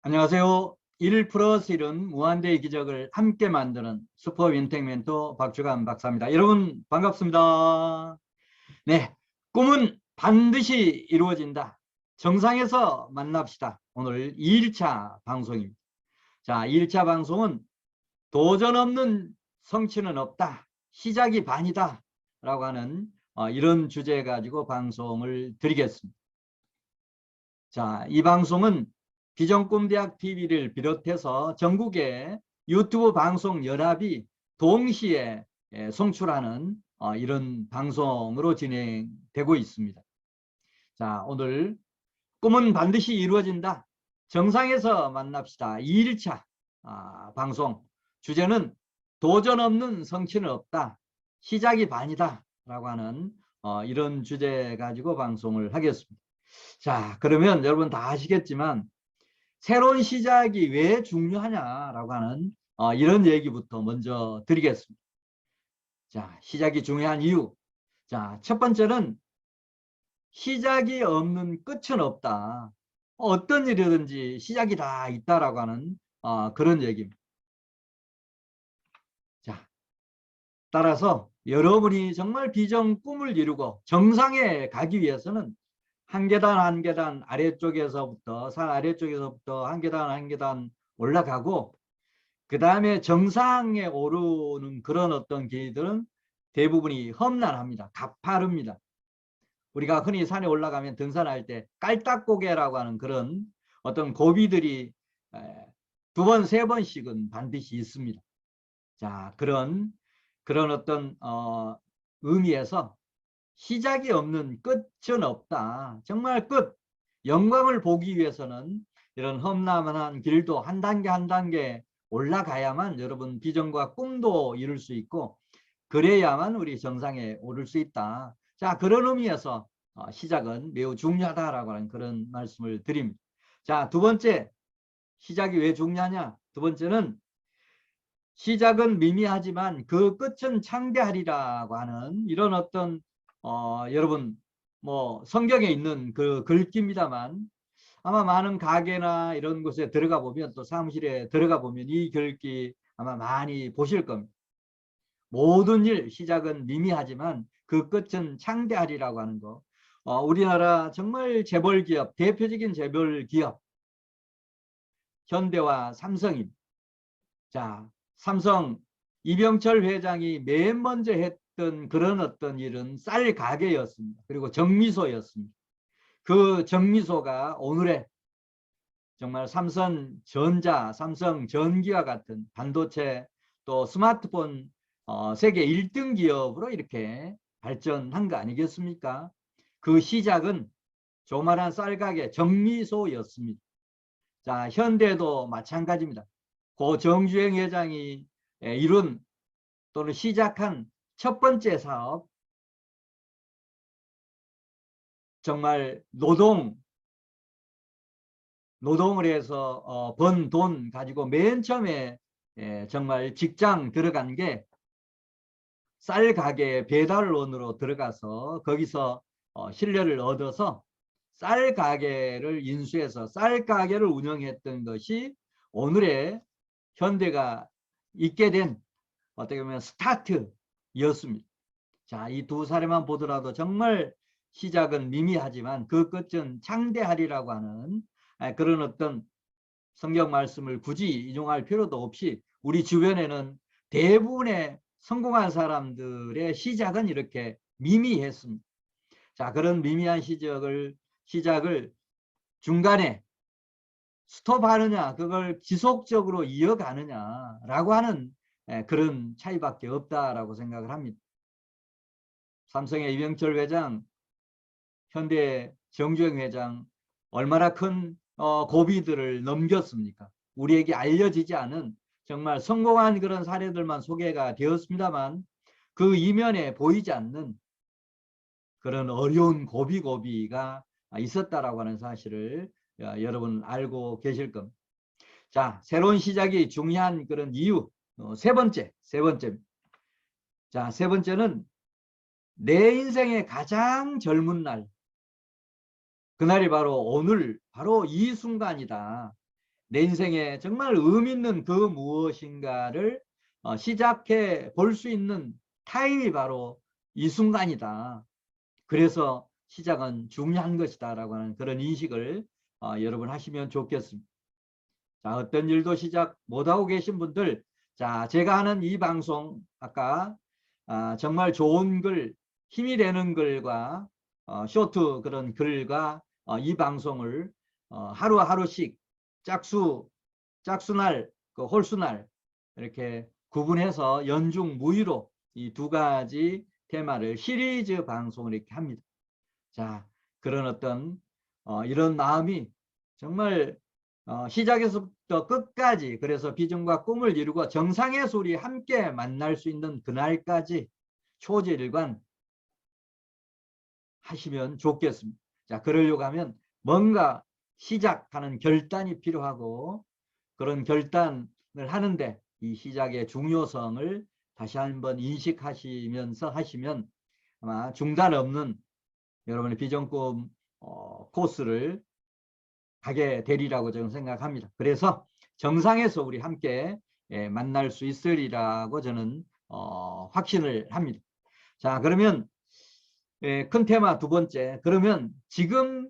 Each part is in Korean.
안녕하세요. 1 플러스 1은 무한대의 기적을 함께 만드는 슈퍼 윈텍 멘토 박주간 박사입니다. 여러분 반갑습니다. 네, 꿈은 반드시 이루어진다. 정상에서 만납시다. 오늘 2일차 방송입니다. 자, 2일차 방송은 도전 없는 성취는 없다. 시작이 반이다. 라고 하는 이런 주제 가지고 방송을 드리겠습니다. 자, 이 방송은 비전꿈대학 TV를 비롯해서 전국의 유튜브 방송 연합이 동시에 송출하는 이런 방송으로 진행되고 있습니다. 자, 오늘 꿈은 반드시 이루어진다. 정상에서 만납시다. 2일차 방송. 주제는 도전 없는 성취는 없다. 시작이 반이다. 라고 하는 이런 주제 가지고 방송을 하겠습니다. 자, 그러면 여러분 다 아시겠지만 새로운 시작이 왜 중요하냐라고 하는 이런 얘기부터 먼저 드리겠습니다. 자, 시작이 중요한 이유. 자, 첫 번째는 시작이 없는 끝은 없다. 어떤 일이든지 시작이 다 있다라고 하는 그런 얘기입니다. 자, 따라서 여러분이 정말 비전 꿈을 이루고 정상에 가기 위해서는 한 계단 한 계단 아래쪽에서부터 산 아래쪽에서부터 한 계단 한 계단 올라가고 그 다음에 정상에 오르는 그런 어떤 길들은 대부분이 험난합니다. 가파릅니다. 우리가 흔히 산에 올라가면 등산할 때 깔딱고개라고 하는 그런 어떤 고비들이 두 번, 세 번씩은 반드시 있습니다. 자, 그런 어떤 의미에서 시작이 없는 끝은 없다. 정말 끝. 영광을 보기 위해서는 이런 험난한 길도 한 단계 한 단계 올라가야만 여러분 비전과 꿈도 이룰 수 있고 그래야만 우리 정상에 오를 수 있다. 자, 그런 의미에서 시작은 매우 중요하다라고 하는 그런 말씀을 드립니다. 자, 두 번째, 시작이 왜 중요하냐? 두 번째는 시작은 미미하지만 그 끝은 창대하리라고 하는 이런 어떤 여러분 뭐 성경에 있는 그 글귀입니다만 아마 많은 가게나 이런 곳에 들어가 보면 또 사무실에 들어가 보면 이 글귀 아마 많이 보실 겁니다. 모든 일 시작은 미미하지만 그 끝은 창대하리라고 하는 거. 우리나라 정말 재벌 기업, 대표적인 재벌 기업 현대와 삼성입니다. 자, 삼성 이병철 회장이 맨 먼저 했던 그런 어떤 일은 쌀 가게였습니다. 그리고 정미소였습니다. 그 정미소가 오늘의 정말 삼성전자, 삼성전기와 같은 반도체 또 스마트폰 세계 1등 기업으로 이렇게 발전한 거 아니겠습니까? 그 시작은 조그마한 쌀가게 정미소였습니다. 자, 현대도 마찬가지입니다. 고 정주행 회장이 이룬 또는 시작한 첫 번째 사업, 정말 노동을 해서 번 돈 가지고 맨 처음에 정말 직장 들어간 게 쌀 가게 배달원으로 들어가서 거기서 신뢰를 얻어서 쌀 가게를 인수해서 쌀 가게를 운영했던 것이 오늘의 현대가 있게 된 어떻게 보면 스타트였습니다. 자, 이 두 사례만 보더라도 정말 시작은 미미하지만 그 끝은 창대하리라고 하는 그런 어떤 성경 말씀을 굳이 인용할 필요도 없이 우리 주변에는 대부분의 성공한 사람들의 시작은 이렇게 미미했습니다. 자, 그런 미미한 시작을 중간에 스톱하느냐, 그걸 지속적으로 이어가느냐라고 하는 그런 차이밖에 없다라고 생각을 합니다. 삼성의 이병철 회장, 현대 정주행 회장 얼마나 큰 고비들을 넘겼습니까? 우리에게 알려지지 않은 정말 성공한 그런 사례들만 소개가 되었습니다만 그 이면에 보이지 않는 그런 어려운 고비가 있었다라고 하는 사실을 여러분 알고 계실 겁니다. 자, 새로운 시작이 중요한 그런 이유 세 번째. 자, 세 번째는 내 인생의 가장 젊은 날, 그날이 바로 오늘, 바로 이 순간이다. 내 인생에 정말 의미 있는 그 무엇인가를 시작해 볼 수 있는 타임이 바로 이 순간이다. 그래서 시작은 중요한 것이다 라고 하는 그런 인식을 여러분 하시면 좋겠습니다. 자, 어떤 일도 시작 못하고 계신 분들, 자, 제가 하는 이 방송 아까 정말 좋은 글, 힘이 되는 글과 쇼트 그런 글과 이 방송을 하루하루씩 짝수날, 그 홀수날 이렇게 구분해서 연중 무휴로 이 두 가지 테마를 시리즈 방송을 이렇게 합니다. 자, 그런 어떤 이런 마음이 정말 시작에서부터 끝까지, 그래서 비전과 꿈을 이루고 정상의 소리 함께 만날 수 있는 그날까지 초지일관 하시면 좋겠습니다. 자, 그러려고 하면 뭔가 시작하는 결단이 필요하고, 그런 결단을 하는데 이 시작의 중요성을 다시 한번 인식하시면서 하시면 아마 중단 없는 여러분의 비전 꿈 코스를 가게 되리라고 저는 생각합니다. 그래서 정상에서 우리 함께 만날 수 있으리라고 저는 확신을 합니다. 자, 그러면 큰 테마 두 번째, 그러면 지금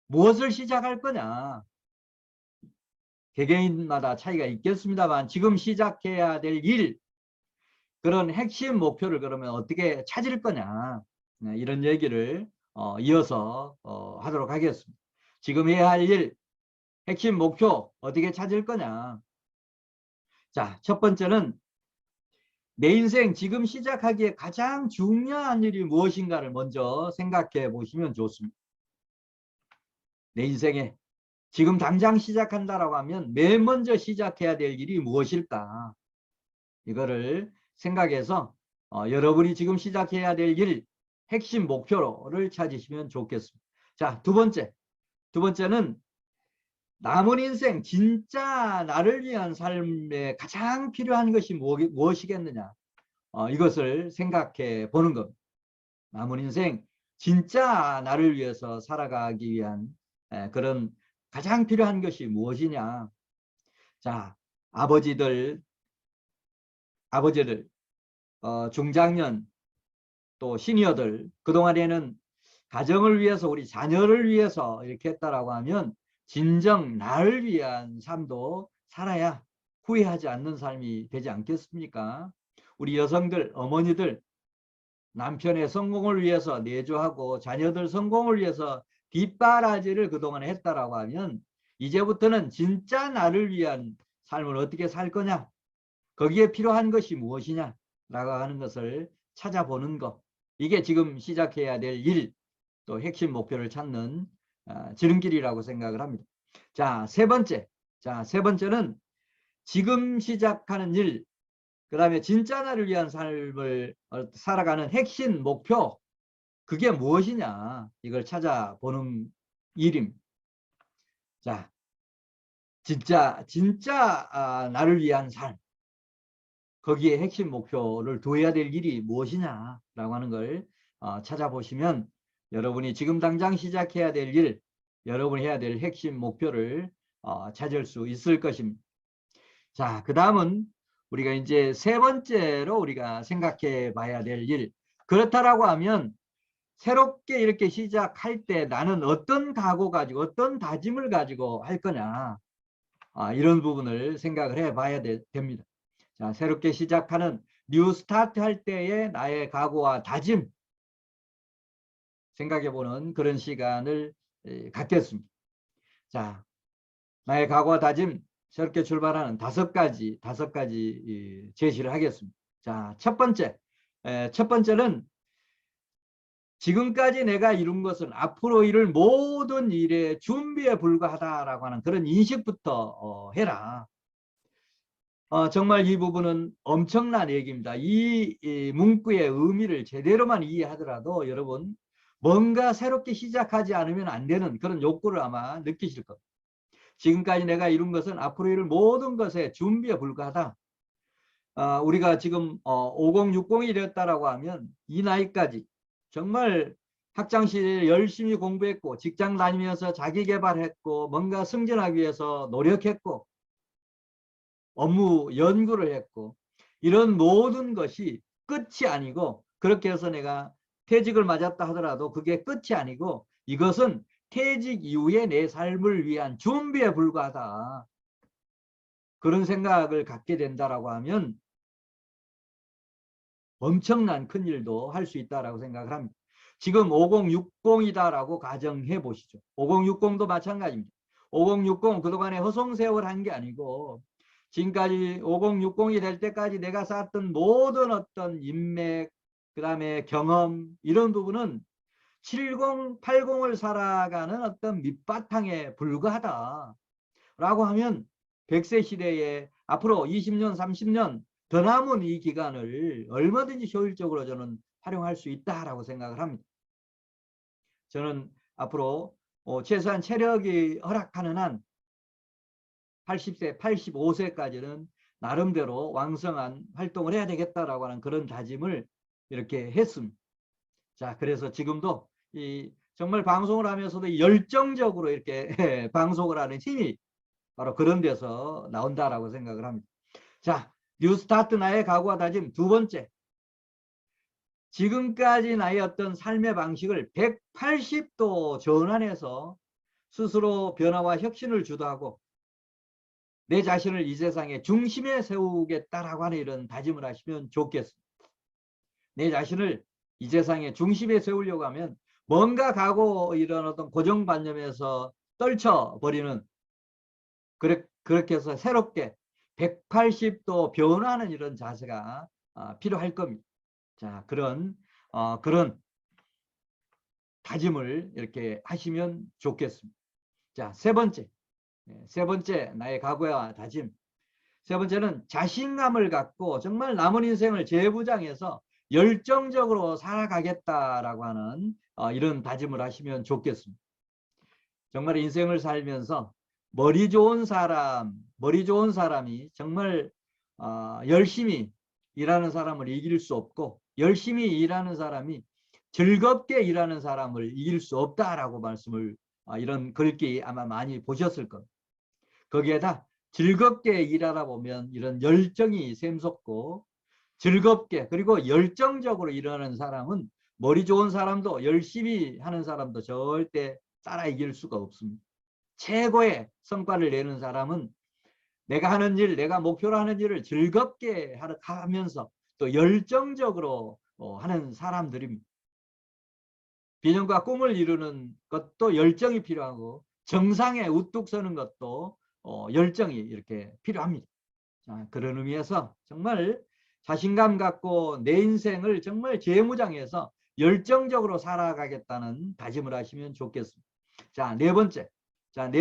무엇을 시작할 거냐? 개개인마다 차이가 있겠습니다만 지금 시작해야 될 일, 그런 핵심 목표를 그러면 어떻게 찾을 거냐? 이런 얘기를 이어서 하도록 하겠습니다. 지금 해야 할 일, 핵심 목표 어떻게 찾을 거냐? 자, 첫 번째는 내 인생 지금 시작하기에 가장 중요한 일이 무엇인가를 먼저 생각해 보시면 좋습니다. 내 인생에 지금 당장 시작한다라고 하면 맨 먼저 시작해야 될 일이 무엇일까? 이거를 생각해서 여러분이 지금 시작해야 될 일, 핵심 목표를 찾으시면 좋겠습니다. 자, 두 번째는 남은 인생 진짜 나를 위한 삶에 가장 필요한 것이 무엇이겠느냐, 이것을 생각해 보는 겁니다. 남은 인생 진짜 나를 위해서 살아가기 위한 그런 가장 필요한 것이 무엇이냐. 자, 아버지들 중장년 또 시니어들, 그동안에는 가정을 위해서 우리 자녀를 위해서 이렇게 했다라고 하면 진정 나를 위한 삶도 살아야 후회하지 않는 삶이 되지 않겠습니까? 우리 여성들, 어머니들 남편의 성공을 위해서 내조하고 자녀들 성공을 위해서 뒷바라지를 그동안 했다라고 하면 이제부터는 진짜 나를 위한 삶을 어떻게 살 거냐, 거기에 필요한 것이 무엇이냐 라고 하는 것을 찾아보는 것, 이게 지금 시작해야 될 일, 또 핵심 목표를 찾는 지름길이라고 생각을 합니다. 자, 세 번째는 지금 시작하는 일, 그 다음에 진짜 나를 위한 삶을 살아가는 핵심 목표, 그게 무엇이냐, 이걸 찾아보는 일입니다. 자, 진짜 나를 위한 삶, 거기에 핵심 목표를 둬야 될 일이 무엇이냐라고 하는 걸 찾아보시면 여러분이 지금 당장 시작해야 될 일, 여러분이 해야 될 핵심 목표를 찾을 수 있을 것입니다. 자, 그 다음은 우리가 이제 세 번째로 우리가 생각해 봐야 될 일, 그렇다라고 하면 새롭게 이렇게 시작할 때 나는 어떤 각오 가지고 어떤 다짐을 가지고 할 거냐, 이런 부분을 생각을 해 봐야 됩니다. 자, 새롭게 시작하는 뉴 스타트 할 때의 나의 각오와 다짐 생각해 보는 그런 시간을 갖겠습니다. 자, 나의 각오와 다짐, 새롭게 출발하는 다섯 가지 제시를 하겠습니다. 자, 첫 번째는 지금까지 내가 이룬 것은 앞으로 이룰 모든 일의 준비에 불과하다라고 하는 그런 인식부터 해라. 정말 이 부분은 엄청난 얘기입니다. 이 문구의 의미를 제대로만 이해하더라도 여러분 뭔가 새롭게 시작하지 않으면 안 되는 그런 욕구를 아마 느끼실 겁니다. 지금까지 내가 이룬 것은 앞으로 이룰 모든 것의 준비에 불과하다. 우리가 지금 5060이 되었다라고 하면 이 나이까지 정말 학창 시절에 열심히 공부했고 직장 다니면서 자기 개발했고 뭔가 승진하기 위해서 노력했고 업무 연구를 했고 이런 모든 것이 끝이 아니고 그렇게 해서 내가 퇴직을 맞았다 하더라도 그게 끝이 아니고 이것은 퇴직 이후의 내 삶을 위한 준비에 불과하다. 그런 생각을 갖게 된다라고 하면 엄청난 큰일도 할 수 있다라고 생각을 합니다. 지금 5060이다라고 가정해 보시죠. 5060도 마찬가지입니다. 5060 그동안에 허송세월 한 게 아니고 지금까지 5060이 될 때까지 내가 쌓았던 모든 어떤 인맥, 그 다음에 경험 이런 부분은 70, 80을 살아가는 어떤 밑바탕에 불과하다. 라고 하면 100세 시대에 앞으로 20년, 30년 더 남은 이 기간을 얼마든지 효율적으로 저는 활용할 수 있다라고 생각을 합니다. 저는 앞으로 최소한 체력이 허락하는 한 80세, 85세까지는 나름대로 왕성한 활동을 해야 되겠다라고 하는 그런 다짐을 이렇게 했습니다. 자, 그래서 지금도 정말 방송을 하면서도 열정적으로 이렇게 방송을 하는 힘이 바로 그런 데서 나온다라고 생각을 합니다. 자, 뉴스타트 나의 각오와 다짐 두 번째. 지금까지 나의 어떤 삶의 방식을 180도 전환해서 스스로 변화와 혁신을 주도하고 내 자신을 이 세상의 중심에 세우겠다라고 하는 이런 다짐을 하시면 좋겠습니다. 내 자신을 이 세상의 중심에 세우려고 하면 뭔가 가고 이런 어떤 고정관념에서 떨쳐버리는 그렇게 해서 새롭게 180도 변화하는 이런 자세가 필요할 겁니다. 자, 그런 다짐을 이렇게 하시면 좋겠습니다. 자, 세 번째 나의 각오와 다짐. 세 번째는 자신감을 갖고 정말 남은 인생을 재부장해서 열정적으로 살아가겠다라고 하는 이런 다짐을 하시면 좋겠습니다. 정말 인생을 살면서 머리 좋은 사람이 정말 열심히 일하는 사람을 이길 수 없고 열심히 일하는 사람이 즐겁게 일하는 사람을 이길 수 없다라고 말씀을 이런 글귀 아마 많이 보셨을 겁니다. 거기에다 즐겁게 일하다 보면 이런 열정이 샘솟고 즐겁게 그리고 열정적으로 일하는 사람은 머리 좋은 사람도 열심히 하는 사람도 절대 따라 이길 수가 없습니다. 최고의 성과를 내는 사람은 내가 하는 일, 내가 목표로 하는 일을 즐겁게 하면서 또 열정적으로 하는 사람들입니다. 비전과 꿈을 이루는 것도 열정이 필요하고 정상에 우뚝 서는 것도 열정이 이렇게 필요합니다. 자, 그런 의미에서 정말 자신감 갖고 내 인생을 정말 재무장해서 열정적으로 살아가겠다는 다짐을 하시면 좋겠습니다. 자, 네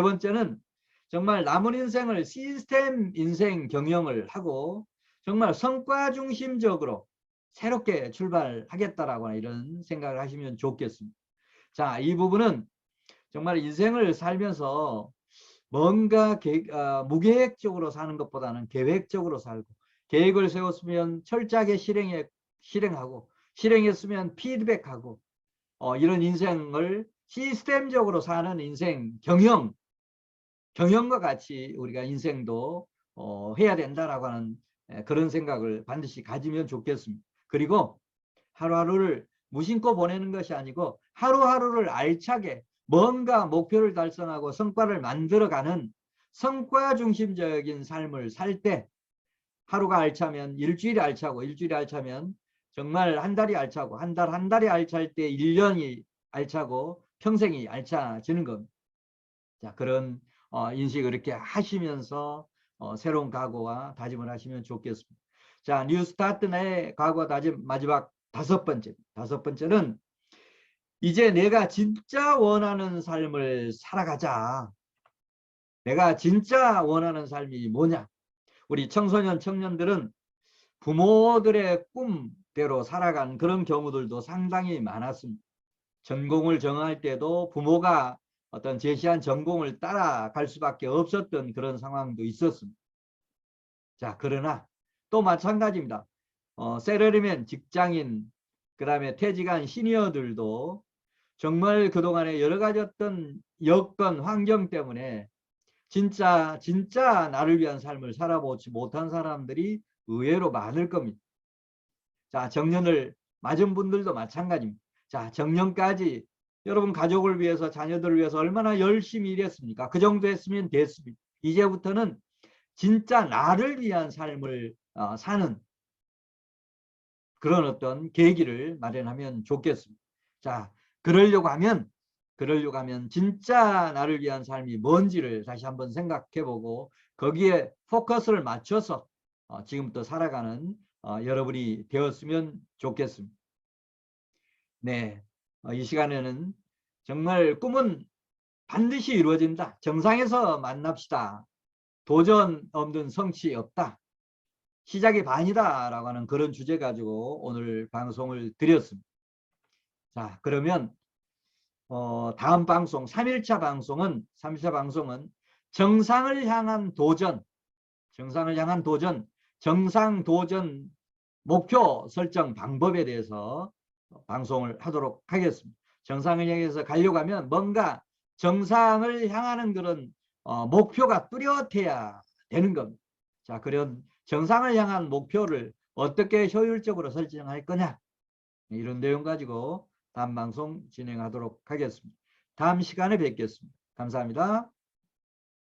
번째는 정말 남은 인생을 시스템 인생 경영을 하고 정말 성과 중심적으로 새롭게 출발하겠다라고 이런 생각을 하시면 좋겠습니다. 자, 이 부분은 정말 인생을 살면서 뭔가 무계획적으로 사는 것보다는 계획적으로 살고 계획을 세웠으면 철저하게 실행하고 실행했으면 피드백하고 이런 인생을 시스템적으로 사는 인생 경영과 같이 우리가 인생도 해야 된다라고 하는 그런 생각을 반드시 가지면 좋겠습니다. 그리고 하루하루를 무심코 보내는 것이 아니고 하루하루를 알차게 뭔가 목표를 달성하고 성과를 만들어가는 성과 중심적인 삶을 살 때 하루가 알차면 일주일이 알차고 일주일이 알차면 정말 한 달이 알차고 한 달이 알찰 때 1년이 알차고 평생이 알차지는 겁니다. 자, 그런 인식을 이렇게 하시면서 새로운 각오와 다짐을 하시면 좋겠습니다. 자, 뉴스타트 내 각오와 다짐 마지막 다섯 번째는 이제 내가 진짜 원하는 삶을 살아가자. 내가 진짜 원하는 삶이 뭐냐? 우리 청소년 청년들은 부모들의 꿈대로 살아간 그런 경우들도 상당히 많았습니다. 전공을 정할 때도 부모가 어떤 제시한 전공을 따라갈 수밖에 없었던 그런 상황도 있었습니다. 자, 그러나 또 마찬가지입니다. 세러리맨 직장인, 그 다음에 퇴직한 시니어들도 정말 그동안에 여러 가지 어떤 여건, 환경 때문에 진짜 나를 위한 삶을 살아보지 못한 사람들이 의외로 많을 겁니다. 자, 정년을 맞은 분들도 마찬가지입니다. 자, 정년까지 여러분 가족을 위해서, 자녀들을 위해서 얼마나 열심히 일했습니까? 그 정도 했으면 됐습니다. 이제부터는 진짜 나를 위한 삶을 사는 그런 어떤 계기를 마련하면 좋겠습니다. 자, 그러려고 하면 진짜 나를 위한 삶이 뭔지를 다시 한번 생각해보고 거기에 포커스를 맞춰서 지금부터 살아가는 여러분이 되었으면 좋겠습니다. 네, 이 시간에는 정말 꿈은 반드시 이루어진다. 정상에서 만납시다. 도전 없는 성취 없다. 시작이 반이다 라고 하는 그런 주제 가지고 오늘 방송을 드렸습니다. 자, 그러면 다음 방송 3일차 방송은 정상을 향한 도전, 정상 도전 목표 설정 방법에 대해서 방송을 하도록 하겠습니다. 정상을 향해서 가려고 하면 뭔가 정상을 향하는 그런 목표가 뚜렷해야 되는 겁니다. 자, 그런 정상을 향한 목표를 어떻게 효율적으로 설정할 거냐, 이런 내용 가지고 다음 방송 진행하도록 하겠습니다. 다음 시간에 뵙겠습니다. 감사합니다.